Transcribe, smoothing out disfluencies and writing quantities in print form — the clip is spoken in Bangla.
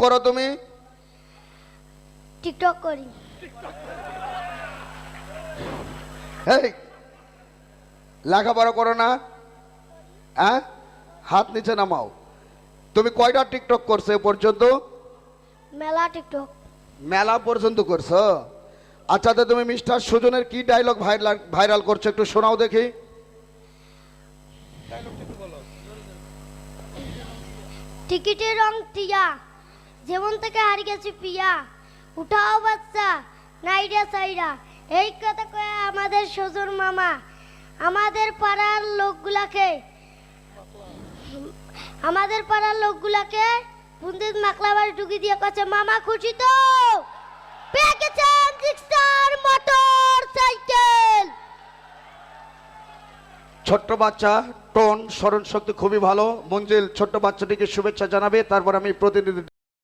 করো তুমি? টিকটক করি। এই লেখাপড়া করো না? হ্যাঁ, হাত নিচে নামাও। তুমি কয়টা টিকটক করছো এ পর্যন্ত? মেলা টিকটক। মেলা পর্যন্ত করছো? আচ্ছা, তো তুমি মিস্টার সুজনের কি ডায়লগ ভাইরাল করছো, একটু শোনাও দেখি। টিকিটের রং টিয়া, যেমন থেকে হারিয়ে গেছি পিয়া, উঠাও বাচ্চা নাইডা সাইরা। এই কথা কয়ে আমাদের সুজন মামা আমাদের পাড়ার লোকগুলাকে বুন্দির মাকলাবার ঢুকি দিয়ে কাছে, মামা খুশি তো? পেয়ে গেছেন জিক্সার মোটর সাইকেল। ছোট্ট বাচ্চা, টোন স্মরণ শক্তি খুবই ভালো। মঞ্জিল ছোট্ট বাচ্চাটিকে শুভেচ্ছা জানাবে, তারপর আমি প্রতিনিধি